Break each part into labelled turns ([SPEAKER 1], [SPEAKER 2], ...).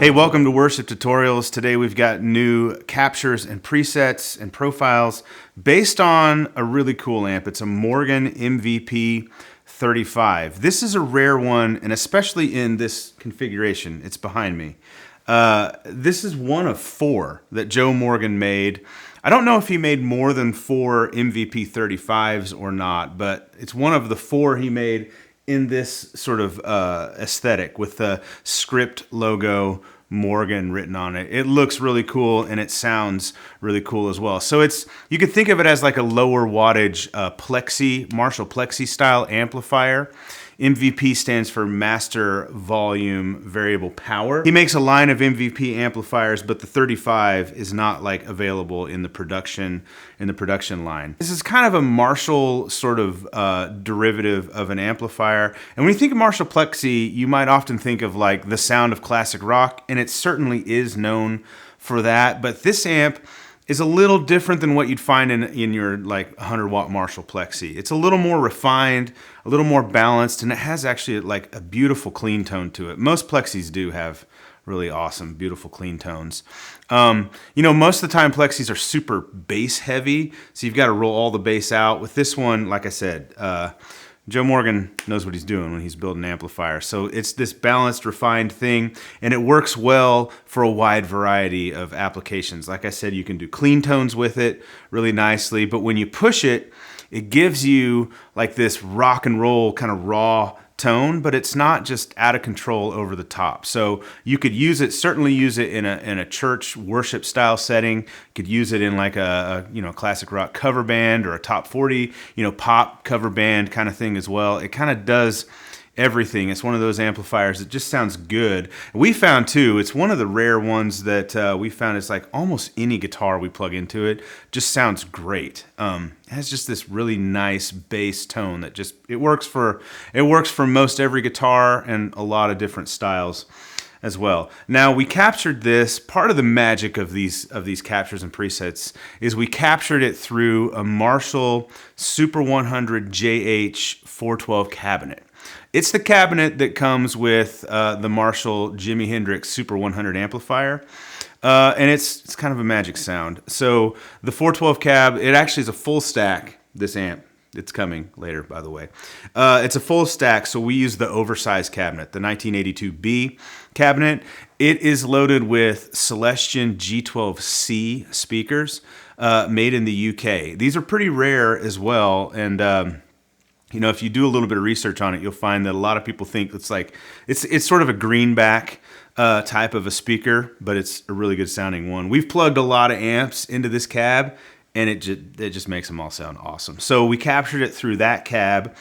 [SPEAKER 1] Hey, welcome to Worship Tutorials. Today we've got new captures and presets and profiles based on a really cool amp. It's a Morgan MVP35. This is a rare one, and especially in this configuration. It's behind me. This is one of 4 that Joe Morgan made. I don't know if he made more than 4 MVP35s or not, but it's one of the 4 he made in this sort of aesthetic with the script logo Morgan written on it. It looks really cool and it sounds really cool as well. So you could think of it as like a lower wattage Plexi, Marshall Plexi style amplifier. MVP stands for Master Volume Variable Power. He makes a line of MVP amplifiers, but the 35 is not like available in the production line. This is kind of a Marshall sort of derivative of an amplifier. And when you think of Marshall Plexi, you might often think of like the sound of classic rock, and it certainly is known for that. But this amp is a little different than what you'd find in your like 100-watt Marshall Plexi. It's a little more refined, a little more balanced, and it has actually like a beautiful clean tone to it. Most Plexis do have really awesome, beautiful clean tones. You know, most of the time Plexis are super bass heavy, so you've got to roll all the bass out. With this one, like I said, Joe Morgan knows what he's doing when he's building an amplifier. So it's this balanced, refined thing, and it works well for a wide variety of applications. Like I said, you can do clean tones with it really nicely, but when you push it, it gives you like this rock and roll kind of raw tone, but it's not just out of control over the top. So you could use it, certainly use it in a church worship style setting. You could use it in like a classic rock cover band or a top 40, pop cover band kind of thing as well. It kind of does everything. It's one of those amplifiers that just sounds good. We found too, it's one of the rare ones that we found it's like almost any guitar we plug into it just sounds great. It has just this really nice bass tone that just, it works for most every guitar and a lot of different styles as well. Now we captured this, part of the magic of these captures and presets is we captured it through a Marshall Super 100 JH 412 cabinet. It's the cabinet that comes with the Marshall Jimi Hendrix Super 100 amplifier, and it's kind of a magic sound. So the 412 cab, it actually is a full stack, this amp. It's coming later, by the way. It's a full stack, so we use the oversized cabinet, the 1982B cabinet. It is loaded with Celestion G12C speakers made in the UK. These are pretty rare as well, and if you do a little bit of research on it, you'll find that a lot of people think it's sort of a greenback type of a speaker, but it's a really good sounding one. We've plugged a lot of amps into this cab, and it just makes them all sound awesome. So we captured it through that cab,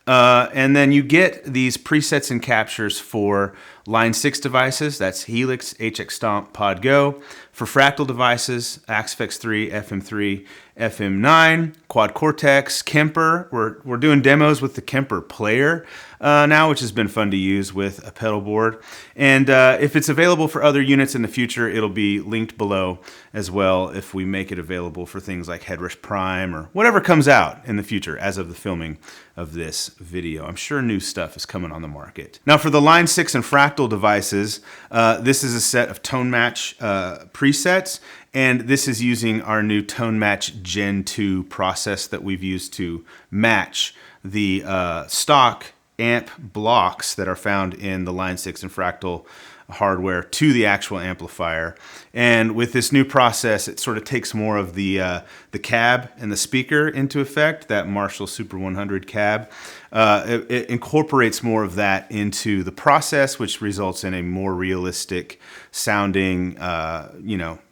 [SPEAKER 1] and then you get these presets and captures for Line 6 devices. That's Helix, HX Stomp, Pod Go. For Fractal devices, Axe-FX III, FM3, FM9, Quad Cortex, Kemper. We're doing demos with the Kemper player now, which has been fun to use with a pedal board. And if it's available for other units in the future, it'll be linked below as well if we make it available for things like Headrush Prime or whatever comes out in the future as of the filming of this video. I'm sure new stuff is coming on the market. Now for the Line 6 and Fractal devices, this is a set of tone match presets, and this is using our new Tone Match Gen 2 process that we've used to match the stock amp blocks that are found in the Line 6 and Fractal hardware to the actual amplifier. And with this new process, it sort of takes more of the cab and the speaker into effect, that Marshall Super 100 cab. It incorporates more of that into the process, which results in a more realistic sounding,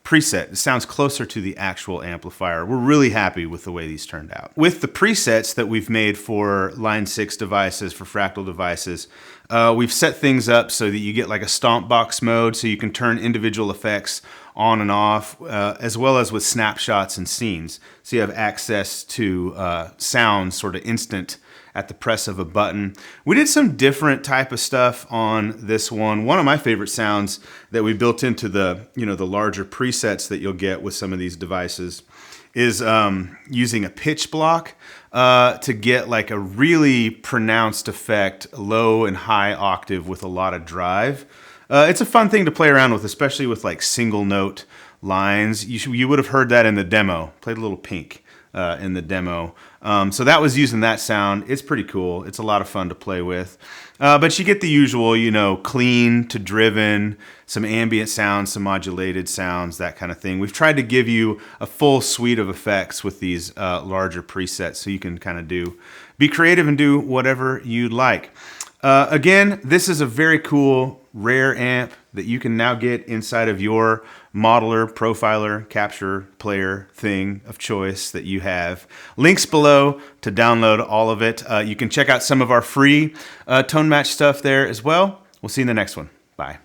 [SPEAKER 1] preset. It sounds closer to the actual amplifier. We're really happy with the way these turned out. With the presets that we've made for Line 6 devices, for Fractal devices, we've set things up so that you get like a stomp box mode, so you can turn individual effects on and off, as well as with snapshots and scenes. So you have access to sound sort of instant at the press of a button. We did some different type of stuff on this one. One of my favorite sounds that we built into the larger presets that you'll get with some of these devices is using a pitch block to get like a really pronounced effect, low and high octave with a lot of drive. It's a fun thing to play around with, especially with like single note lines. You would have heard that in the demo. Played a little pink in the demo. So that was using that sound. It's pretty cool. It's a lot of fun to play with. But you get the usual, you know, clean to driven, some ambient sounds, some modulated sounds, that kind of thing. We've tried to give you a full suite of effects with these larger presets so you can kind of be creative and do whatever you'd like. Again, this is a very cool, rare amp that you can now get inside of your modeler, profiler, capture player thing of choice that you have. Links below to download all of it. You can check out some of our free tone match stuff there as well. We'll see you in the next one. Bye.